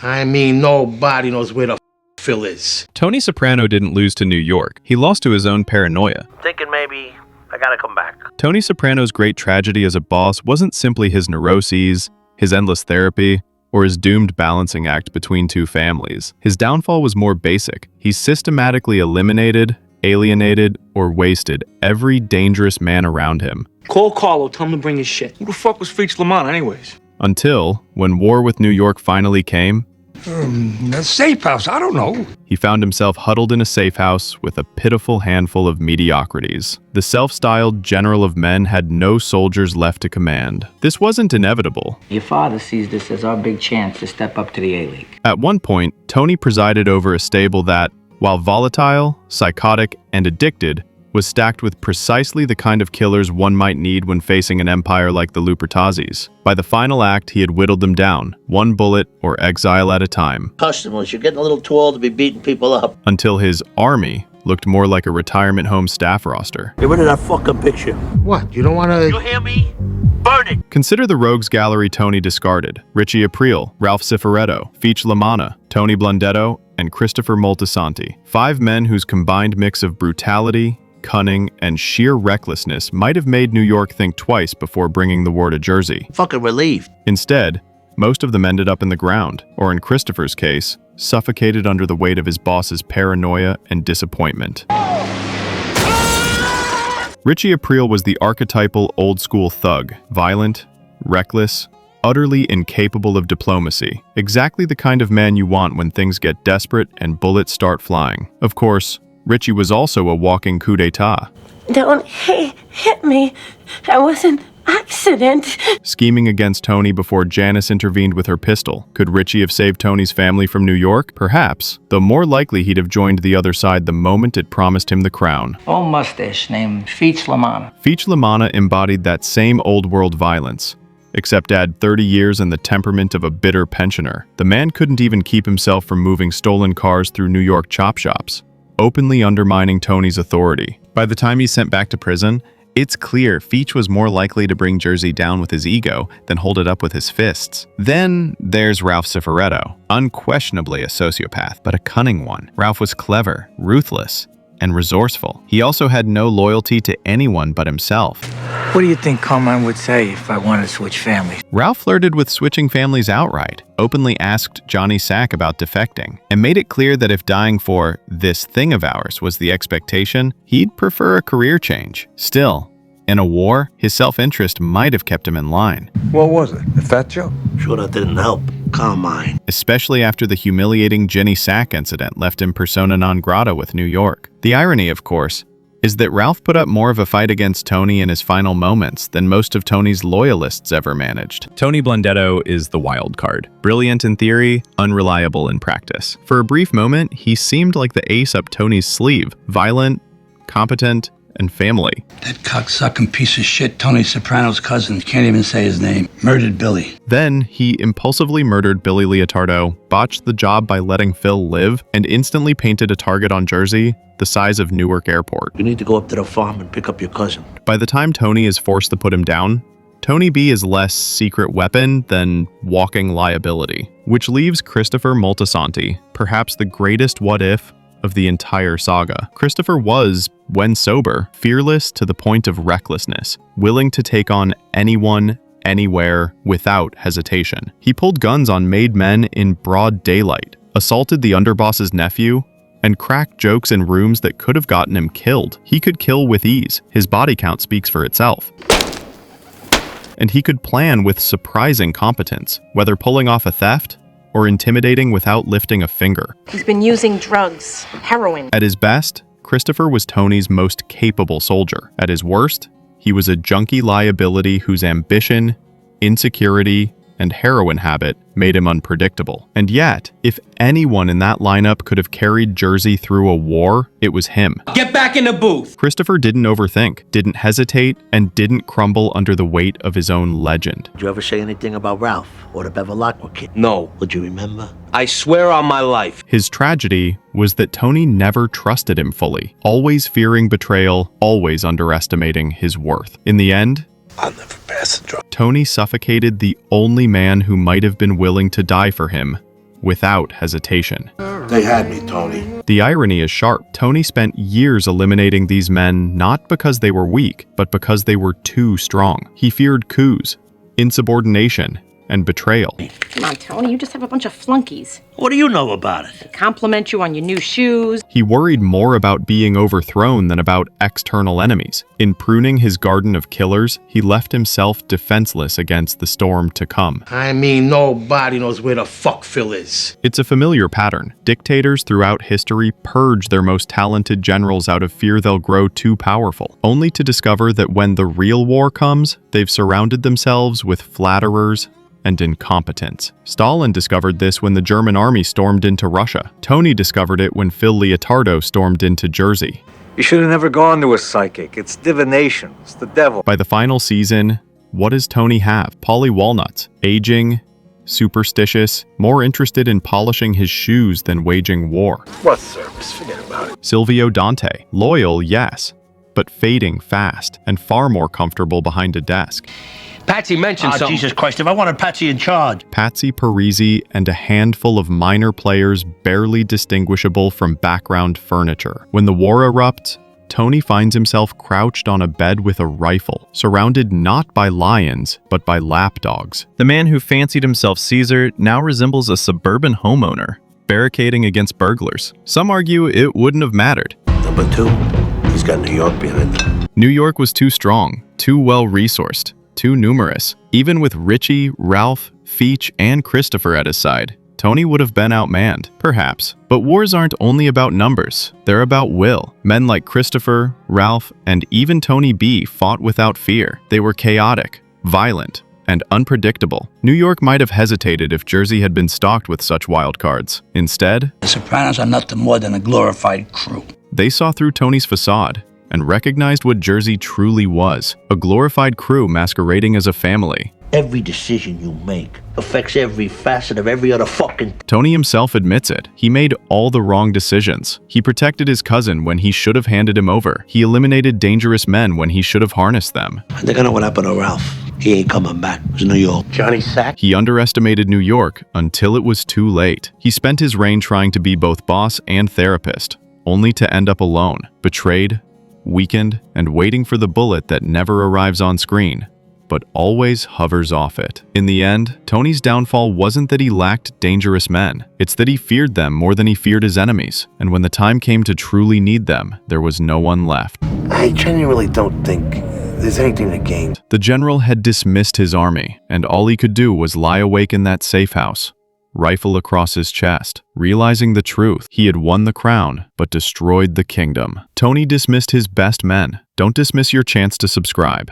I mean, nobody knows where the Phil is. Tony Soprano didn't lose to New York. He lost to his own paranoia. Thinking maybe I gotta come back. Tony Soprano's great tragedy as a boss wasn't simply his neuroses, his endless therapy, or his doomed balancing act between two families. His downfall was more basic. He systematically eliminated, alienated, or wasted every dangerous man around him. Call Carlo, tell him to bring his shit. Who the fuck was Feach Lamont anyways? Until, when war with New York finally came, A safe house, I don't know. he found himself huddled in a safe house with a pitiful handful of mediocrities. The self-styled general of men had no soldiers left to command. This wasn't inevitable. Your father sees this as our big chance to step up to the A-League. At one point, Tony presided over a stable that, while volatile, psychotic, and addicted, was stacked with precisely the kind of killers one might need when facing an empire like the Lupertazzi's. By the final act, he had whittled them down, one bullet or exile at a time. Customers, you're getting a little too old to be beating people up. Until his army looked more like a retirement home staff roster. Get rid of that fucking picture. What, you don't want to... You hear me? Burn it! Consider the rogues gallery Tony discarded. Richie Aprile, Ralph Cifaretto, Feach Lamana, Tony Blundetto, and Christopher Moltisanti. 5 men whose combined mix of brutality, cunning, and sheer recklessness might have made New York think twice before bringing the war to Jersey. Fucking relieved. Instead, most of them ended up in the ground, or in Christopher's case, suffocated under the weight of his boss's paranoia and disappointment. Richie Aprile was the archetypal old-school thug, violent, reckless, utterly incapable of diplomacy. Exactly the kind of man you want when things get desperate and bullets start flying. Of course, Richie was also a walking coup d'etat. Don't hit me. That was an accident. Scheming against Tony before Janice intervened with her pistol. Could Richie have saved Tony's family from New York? Perhaps, though more likely he'd have joined the other side the moment it promised him the crown. Old mustache named Feach Lamana. Feach Lamana embodied that same old-world violence, except add 30 years and the temperament of a bitter pensioner. The man couldn't even keep himself from moving stolen cars through New York chop shops, openly undermining Tony's authority. By the time he's sent back to prison, it's clear Feach was more likely to bring Jersey down with his ego than hold it up with his fists. Then there's Ralph Cifaretto, unquestionably a sociopath, but a cunning one. Ralph was clever, ruthless, and resourceful. He also had no loyalty to anyone but himself. What do you think Carmine would say if I wanted to switch families? Ralph flirted with switching families outright, openly asked Johnny Sack about defecting, and made it clear that if dying for this thing of ours was the expectation, he'd prefer a career change. Still, in a war, his self-interest might have kept him in line. What was it? The fat joke? Sure that didn't help. Carmine. Especially after the humiliating Jenny Sack incident left him persona non grata with New York. The irony, of course, is that Ralph put up more of a fight against Tony in his final moments than most of Tony's loyalists ever managed. Tony Blundetto is the wild card. Brilliant in theory, unreliable in practice. For a brief moment, he seemed like the ace up Tony's sleeve, violent, competent, and family. That cocksucking piece of shit, Tony Soprano's cousin, can't even say his name, murdered Billy. Then, he impulsively murdered Billy Leotardo, botched the job by letting Phil live, and instantly painted a target on Jersey the size of Newark Airport. You need to go up to the farm and pick up your cousin. By the time Tony is forced to put him down, Tony B is less secret weapon than walking liability, which leaves Christopher Moltisanti, perhaps the greatest what-if of the entire saga. Christopher was, when sober, fearless to the point of recklessness, willing to take on anyone, anywhere, without hesitation. He pulled guns on made men in broad daylight, assaulted the underboss's nephew, and cracked jokes in rooms that could have gotten him killed. He could kill with ease. His body count speaks for itself. And he could plan with surprising competence, whether pulling off a theft or intimidating without lifting a finger. He's been using drugs, heroin. At his best, Christopher was Tony's most capable soldier. At his worst, he was a junkie liability whose ambition, insecurity, and heroin habit made him unpredictable. And yet, if anyone in that lineup could have carried Jersey through a war, it was him. Get back in the booth! Christopher didn't overthink, didn't hesitate, and didn't crumble under the weight of his own legend. Did you ever say anything about Ralph or the Bevilacqua kid? No. Would you remember? I swear on my life. His tragedy was that Tony never trusted him fully, always fearing betrayal, always underestimating his worth. In the end, I'll never pass the drug. Tony suffocated the only man who might have been willing to die for him without hesitation. They had me, Tony. The irony is sharp. Tony spent years eliminating these men not because they were weak, but because they were too strong. He feared coups, insubordination, and betrayal. Come on, Tony, you just have a bunch of flunkies. What do you know about it? They compliment you on your new shoes. He worried more about being overthrown than about external enemies. In pruning his garden of killers, he left himself defenseless against the storm to come. I mean, nobody knows where the fuck Phil is. It's a familiar pattern. Dictators throughout history purge their most talented generals out of fear they'll grow too powerful, only to discover that when the real war comes, they've surrounded themselves with flatterers and incompetence. Stalin discovered this when the German army stormed into Russia. Tony discovered it when Phil Leotardo stormed into Jersey. You should have never gone to a psychic. It's divination. It's the devil. By the final season, what does Tony have? Polly Walnuts, aging, superstitious, more interested in polishing his shoes than waging war. What service? Forget about it. Silvio Dante, loyal, yes, but fading fast and far more comfortable behind a desk. Patsy mentioned something. Jesus Christ, if I wanted Patsy in charge. Patsy Parisi and a handful of minor players barely distinguishable from background furniture. When the war erupts, Tony finds himself crouched on a bed with a rifle, surrounded not by lions, but by lapdogs. The man who fancied himself Caesar now resembles a suburban homeowner, barricading against burglars. Some argue it wouldn't have mattered. Number two, he's got New York behind him. New York was too strong, too well-resourced, too numerous. Even with Richie, Ralph, Feach, and Christopher at his side, Tony would have been outmanned, perhaps. But wars aren't only about numbers, they're about will. Men like Christopher, Ralph, and even Tony B fought without fear. They were chaotic, violent, and unpredictable. New York might have hesitated if Jersey had been stocked with such wild cards. Instead, The Sopranos are nothing more than a glorified crew. they saw through Tony's facade and recognized what Jersey truly was, a glorified crew masquerading as a family. Every decision you make affects every facet of every other fucking... Tony himself admits it. He made all the wrong decisions. He protected his cousin when he should have handed him over. He eliminated dangerous men when he should have harnessed them. I think I know what happened to Ralph. He ain't coming back. It was New York. Johnny Sack? He underestimated New York until it was too late. He spent his reign trying to be both boss and therapist, only to end up alone, betrayed, weakened, and waiting for the bullet that never arrives on screen, but always hovers off it. In the end, Tony's downfall wasn't that he lacked dangerous men. It's that he feared them more than he feared his enemies. And when the time came to truly need them, there was no one left. I genuinely don't think there's anything to gain. The general had dismissed his army, and all he could do was lie awake in that safe house, rifle across his chest, realizing the truth. He had won the crown, but destroyed the kingdom. Tony dismissed his best men. Don't dismiss your chance to subscribe.